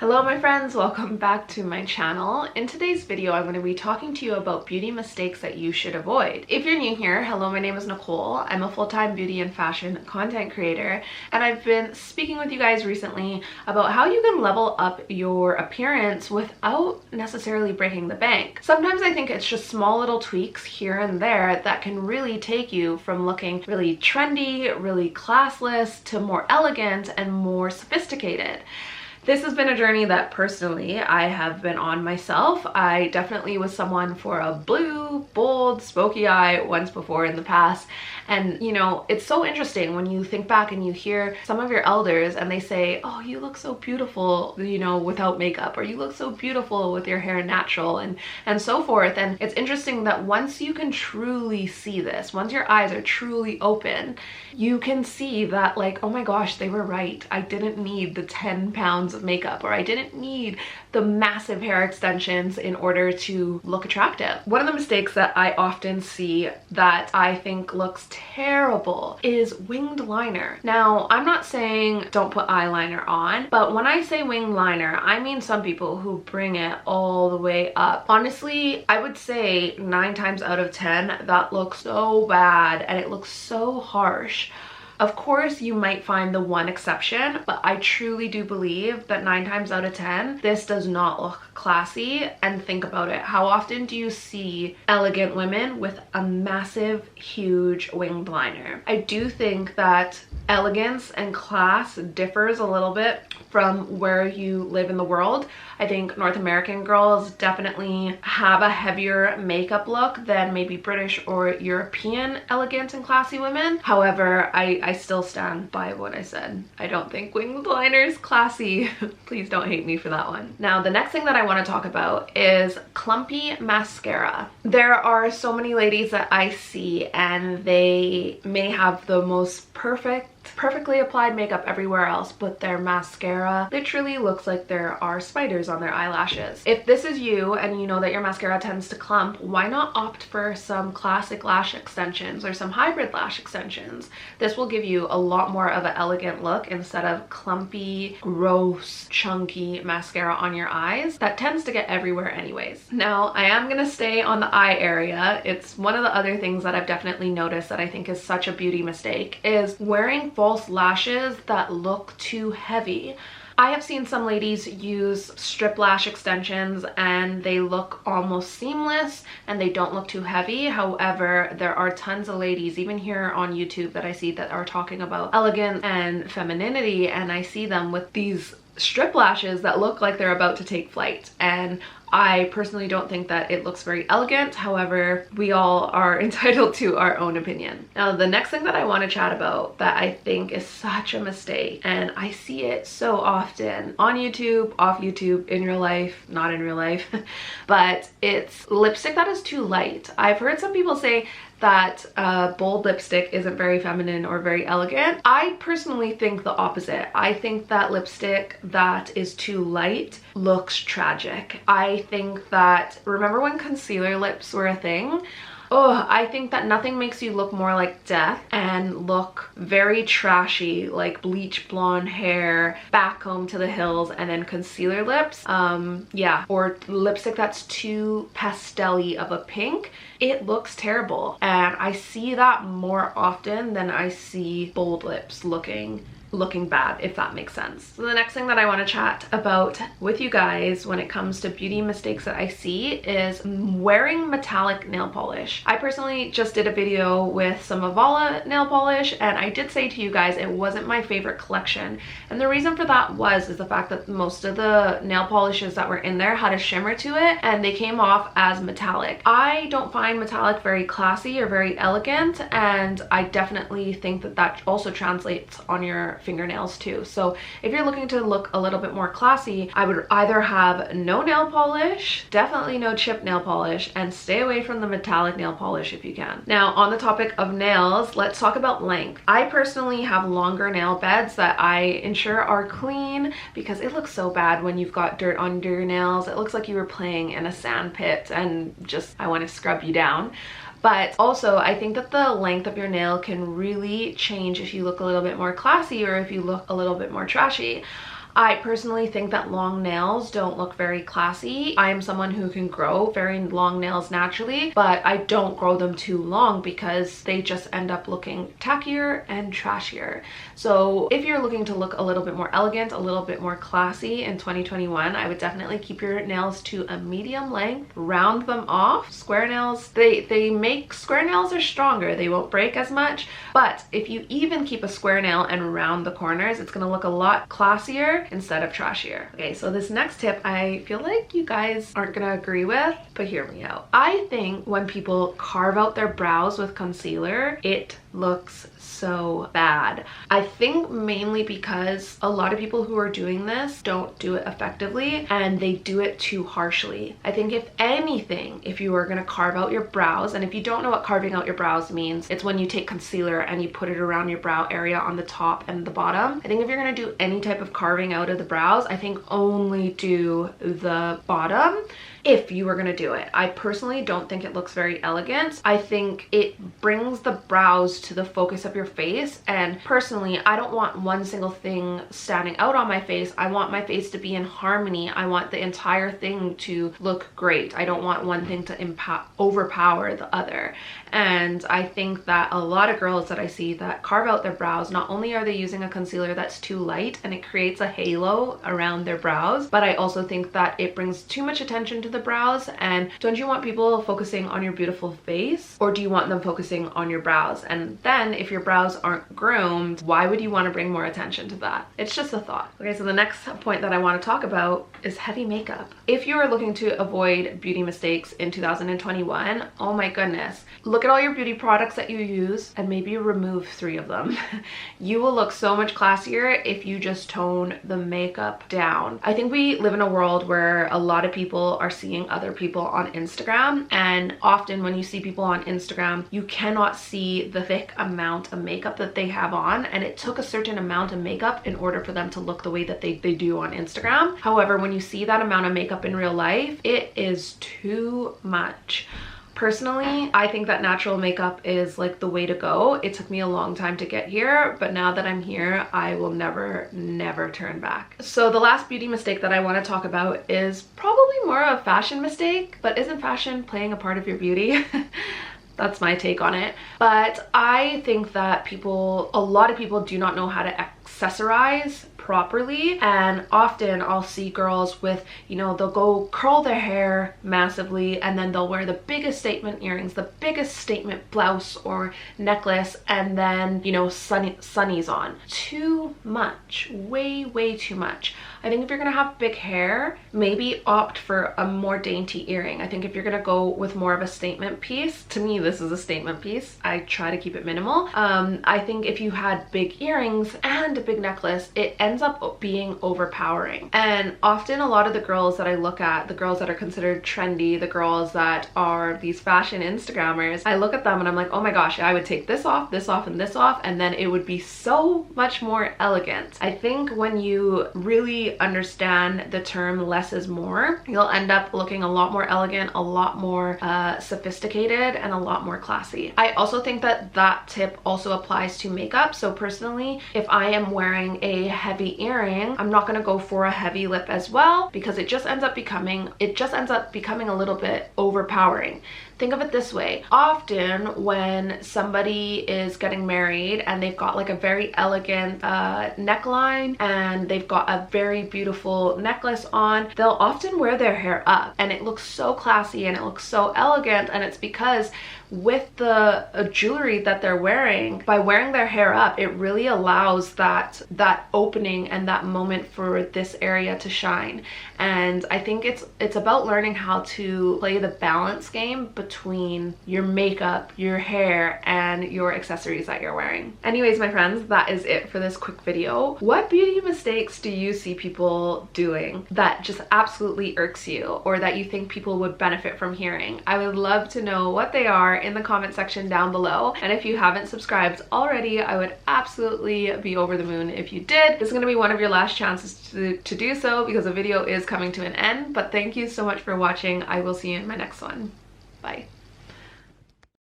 Hello my friends, welcome back to my channel. In today's video, I'm going to be talking to you about beauty mistakes that you should avoid. If you're new here, hello, my name is Nicole. I'm a full-time beauty and fashion content creator, and I've been speaking with you guys recently about how you can level up your appearance without necessarily breaking the bank. Sometimes I think it's just small little tweaks here and there that can really take you from looking really trendy, really classless, to more elegant and more sophisticated. This has been a journey that personally I have been on myself. I definitely was someone for a blue, bold, smoky eye once before in the past. And you know, it's so interesting when you think back and you hear some of your elders and they say, oh, you look so beautiful, you know, without makeup, or you look so beautiful with your hair natural, and so forth. And it's interesting that once you can truly see this, once your eyes are truly open, you can see that, like, oh my gosh, they were right. I didn't need the 10 pounds of makeup, or I didn't need the massive hair extensions in order to look attractive. One of the mistakes that I often see that I think looks terrible is winged liner. Now, I'm not saying don't put eyeliner on, but when I say winged liner, I mean some people who bring it all the way up. Honestly, I would say 9 times out of 10, that looks so bad and it looks so harsh. Of course, you might find the one exception, but I truly do believe that 9 times out of 10, this does not look classy. And think about it. How often do you see elegant women with a massive, huge winged liner? I do think that elegance and class differs a little bit from where you live in the world. I think North American girls definitely have a heavier makeup look than maybe British or European elegant and classy women. However, I still stand by what I said. I don't think winged liner is classy. Please don't hate me for that one. Now, the next thing that I want to talk about is clumpy mascara. There are so many ladies that I see and they may have the most perfectly applied makeup everywhere else, but their mascara literally looks like there are spiders on their eyelashes. If this is you and you know that your mascara tends to clump, why not opt for some classic lash extensions or some hybrid lash extensions? This will give you a lot more of an elegant look instead of clumpy, gross, chunky mascara on your eyes that tends to get everywhere anyways. Now, I am gonna stay on the eye area. It's one of the other things that I've definitely noticed that I think is such a beauty mistake is wearing false lashes that look too heavy. I have seen some ladies use strip lash extensions and they look almost seamless and they don't look too heavy. However, there are tons of ladies, even here on YouTube, that I see that are talking about elegance and femininity, and I see them with these strip lashes that look like they're about to take flight. And I personally don't think that it looks very elegant. However, we all are entitled to our own opinion. Now, the next thing that I want to chat about that I think is such a mistake, and I see it so often on YouTube, off YouTube, in real life, not in real life, but it's lipstick that is too light. I've heard some people say that bold lipstick isn't very feminine or very elegant. I personally think the opposite. I think that lipstick that is too light looks tragic. I think that, remember when concealer lips were a thing? Oh, I think that nothing makes you look more like death and look very trashy, like bleach blonde hair, back home to the hills, and then concealer lips. Yeah, or lipstick that's too pastel-y of a pink. It looks terrible. And I see that more often than I see bold lips looking bad, if that makes sense. So the next thing that I want to chat about with you guys when it comes to beauty mistakes that I see is wearing metallic nail polish. I personally just did a video with some Avala nail polish, and I did say to you guys it wasn't my favorite collection, and the reason for that is the fact that most of the nail polishes that were in there had a shimmer to it and they came off as metallic. I don't find metallic very classy or very elegant, and I definitely think that that also translates on your fingernails too. So if you're looking to look a little bit more classy, I would either have no nail polish, definitely no chip nail polish, and stay away from the metallic nail polish if you can. Now, on the topic of nails, let's talk about length. I personally have longer nail beds that I ensure are clean because it looks so bad when you've got dirt under your nails. It looks like you were playing in a sand pit and just, I want to scrub you down. But also, I think that the length of your nail can really change if you look a little bit more classy or if you look a little bit more trashy. I personally think that long nails don't look very classy. I am someone who can grow very long nails naturally, but I don't grow them too long because they just end up looking tackier and trashier. So if you're looking to look a little bit more elegant, a little bit more classy in 2021, I would definitely keep your nails to a medium length, round them off. Square nails, they make square nails are stronger, they won't break as much, but if you even keep a square nail and round the corners, it's gonna look a lot classier instead of trashier. Okay, so this next tip I feel like you guys aren't gonna agree with, but hear me out. I think when people carve out their brows with concealer, it looks so bad. I think mainly because a lot of people who are doing this don't do it effectively and they do it too harshly. I think if anything, if you are going to carve out your brows, and if you don't know what carving out your brows means, it's when you take concealer and you put it around your brow area on the top and the bottom. I think if you're going to do any type of carving out of the brows, I think only do the bottom if you were going to do it. I personally don't think it looks very elegant. I think it brings the brows to the focus of your face, and personally I don't want one single thing standing out on my face. I want my face to be in harmony. I want the entire thing to look great. I don't want one thing to overpower the other. And I think that a lot of girls that I see that carve out their brows, not only are they using a concealer that's too light and it creates a halo around their brows, but I also think that it brings too much attention to the brows. And don't you want people focusing on your beautiful face, or do you want them focusing on your brows? And then if your brows aren't groomed, why would you want to bring more attention to that? It's just a thought. Okay, so the next point that I want to talk about is heavy makeup. If you are looking to avoid beauty mistakes in 2021, oh my goodness, look at all your beauty products that you use and maybe remove 3 of them. You will look so much classier if you just tone the makeup down. I think we live in a world where a lot of people are seeing other people on Instagram, and often when you see people on Instagram, you cannot see the thick amount of makeup that they have on, and it took a certain amount of makeup in order for them to look the way that they do on Instagram. However, when you see that amount of makeup in real life, it is too much. Personally, I think that natural makeup is like the way to go. It took me a long time to get here, but now that I'm here, I will never turn back. So the last beauty mistake that I want to talk about is probably more of a fashion mistake, but isn't fashion playing a part of your beauty? That's my take on it. But I think that a lot of people do not know how to accessorize properly, and often I'll see girls with, you know, they'll go curl their hair massively and then they'll wear the biggest statement earrings, the biggest statement blouse or necklace, and then, you know, sunnies on. Too much, way too much. I think if you're gonna have big hair, maybe opt for a more dainty earring. I think if you're gonna go with more of a statement piece, to me this is a statement piece, I try to keep it minimal. I think if you had big earrings and a big necklace, it ends up being overpowering. And often a lot of the girls that I look at, the girls that are considered trendy, the girls that are these fashion Instagrammers, I look at them and I'm like, oh my gosh, I would take this off, and this off, and then it would be so much more elegant. I think when you really understand the term less is more, you'll end up looking a lot more elegant, a lot more sophisticated, and a lot more classy. I also think that that tip also applies to makeup. So personally, if I am wearing a heavy earring, I'm not going to go for a heavy lip as well, because it just ends up becoming a little bit overpowering. Think of it this way. Often when somebody is getting married and they've got like a very elegant neckline and they've got a very beautiful necklace on, they'll often wear their hair up and it looks so classy and it looks so elegant, and it's because with the jewelry that they're wearing, by wearing their hair up, it really allows that opening and that moment for this area to shine. And I think it's about learning how to play the balance game between your makeup, your hair, and your accessories that you're wearing. Anyways, my friends, that is it for this quick video. What beauty mistakes do you see people doing that just absolutely irks you, or that you think people would benefit from hearing? I would love to know what they are in the comment section down below. And if you haven't subscribed already, I would absolutely be over the moon if you did. This is going to be one of your last chances to do so, because the video is coming to an end. But thank you so much for watching. I will see you in my next one. Bye.